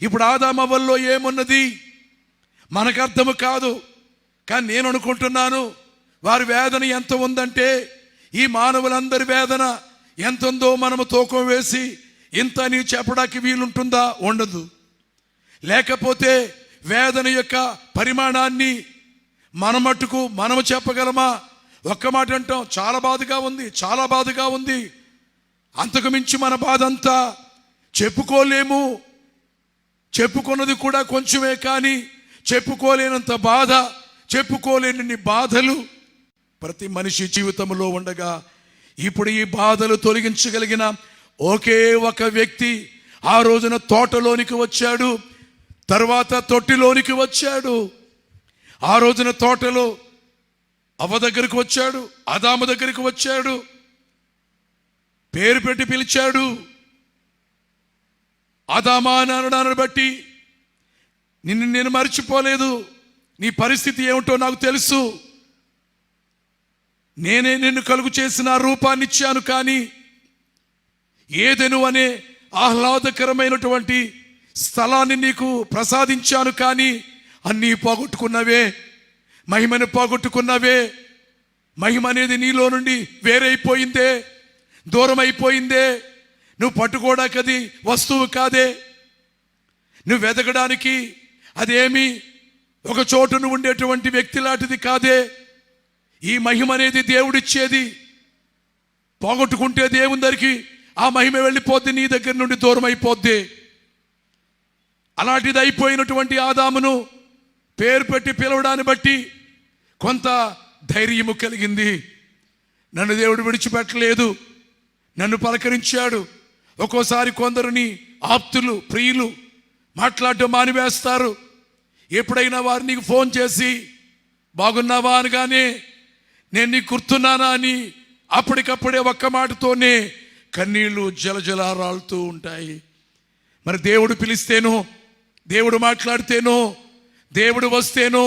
ఇప్పుడు ఆదామవ్వల్లో ఏమున్నది మనకు అర్థము కాదు. కానీ నేను అనుకుంటున్నాను, వారి వేదన ఎంత ఉందంటే ఈ మానవులందరి వేదన ఎంత ఉందో మనము తూకం వేసి ఇంత అని చెప్పడానికి వీలుంటుందా? ఉండదు. లేకపోతే వేదన యొక్క పరిమాణాన్ని మన మట్టుకు మనము చెప్పగలమా? ఒక్క మాట అంటాం, చాలా బాధగా ఉంది, చాలా బాధగా ఉంది. అంతకు మించి మన బాధ అంతా చెప్పుకోలేము. చెప్పుకున్నది కూడా కొంచెమే, కానీ చెప్పుకోలేనంత బాధ, చెప్పుకోలేని బాధలు ప్రతి మనిషి జీవితంలో ఉండగా, ఇప్పుడు ఈ బాధలు తొలగించగలిగిన ఒకే ఒక వ్యక్తి ఆ రోజున తోటలోనికి వచ్చాడు, తర్వాత తొట్టిలోనికి వచ్చాడు. ఆ రోజున తోటలో అవ్వ దగ్గరికి వచ్చాడు, ఆదాము దగ్గరికి వచ్చాడు, పేరు పెట్టి పిలిచాడు. ఆదామా అని అనడాన్ని బట్టి నిన్ను నేను మర్చిపోలేదు, నీ పరిస్థితి ఏమిటో నాకు తెలుసు, నేనే నిన్ను కలుగు చేసిన రూపాన్ని ఇచ్చాను, కానీ ఏదెను అనే ఆహ్లాదకరమైనటువంటి స్థలాన్ని నీకు ప్రసాదించాను, కానీ అన్నీ పోగొట్టుకున్నవే, మహిమను పోగొట్టుకున్నవే. మహిమ అనేది నీలో నుండి వేరైపోయిందే, దూరం అయిపోయిందే. నువ్వు పట్టుకోవడానికి అది వస్తువు కాదే, నువ్వు వెతకడానికి అదేమి ఒక చోటును ఉండేటువంటి వ్యక్తి లాంటిది కాదే. ఈ మహిమ అనేది దేవుడిచ్చేది. పోగొట్టుకుంటే దేవుని దగ్గరికి ఆ మహిమ వెళ్ళిపోద్ది, నీ దగ్గర నుండి దూరం అయిపోద్ది. అలాంటిది అయిపోయినటువంటి ఆదామును పేరు పెట్టి పిలవడాన్ని బట్టి కొంత ధైర్యము కలిగింది. నన్ను దేవుడు విడిచిపెట్టలేదు, నన్ను పలకరించాడు. ఒక్కోసారి కొందరిని ఆప్తులు, ప్రియులు మాట్లాడటం మానివేస్తారు. ఎప్పుడైనా వారు నీకు ఫోన్ చేసి బాగున్నావా అనగానే నేను నీకు గుర్తున్నానా అని అప్పటికప్పుడే ఒక్క మాటతోనే కన్నీళ్లు జలజల రాలుతూ ఉంటాయి. మరి దేవుడు పిలిస్తేనో, దేవుడు మాట్లాడితేనో, దేవుడు వస్తేనో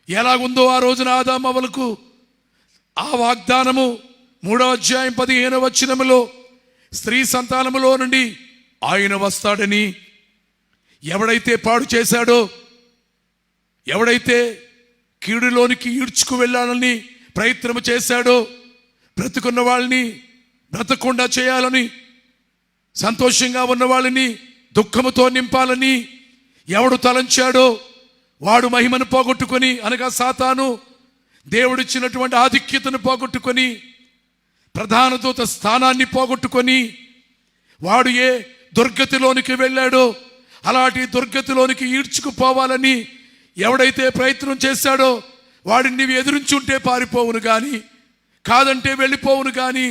ఎలాగుందో ఆ రోజున ఆదామవ్వలకు ఆ వాగ్దానము 3వ అధ్యాయం 15వ వచనములో స్త్రీ సంతానములో నుండి ఆయన వస్తాడని ఎవడైతే పాడు చేశాడో, ఎవడైతే కీడులోనికి ఈడ్చుకు వెళ్ళాలని ప్రయత్నం చేశాడో, బ్రతుకున్న వాళ్ళని బ్రతకుండా చేయాలని, సంతోషంగా ఉన్న వాళ్ళని దుఃఖముతో నింపాలని ఎవడు తలంచాడో వాడు మహిమను పోగొట్టుకొని, అనగా సాతాను దేవుడిచ్చినటువంటి ఆధిక్యతను పోగొట్టుకొని, ప్రధాన దూత స్థానాన్ని పోగొట్టుకొని, వాడు ఏ దుర్గతిలోనికి వెళ్ళాడో అలాంటి దుర్గతిలోనికి ఈడ్చుకుపోవాలని ఎవడైతే ప్రయత్నం చేశాడో వాడిని నీవు ఎదురించుంటే పారిపోవును కానీ, కాదంటే వెళ్ళిపోవును కానీ,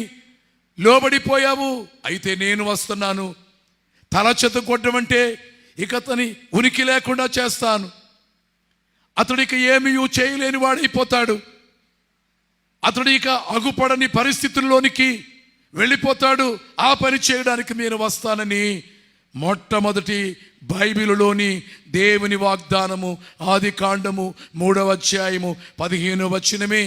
లోబడిపోయావు అయితే నేను వస్తున్నాను. తల చెత్త కొట్టమంటే ఇక అతని ఉనికి లేకుండా చేస్తాను. అతడికి ఏమీ చేయలేని వాడైపోతాడు. అతడు ఇక అగుపడని పరిస్థితుల్లోనికి వెళ్ళిపోతాడు. ఆ పని చేయడానికి నేను వస్తానని మొట్టమొదటి బైబిలులోని దేవుని వాగ్దానము ఆదికాండము 3వ అధ్యాయము 15వ వచనమే.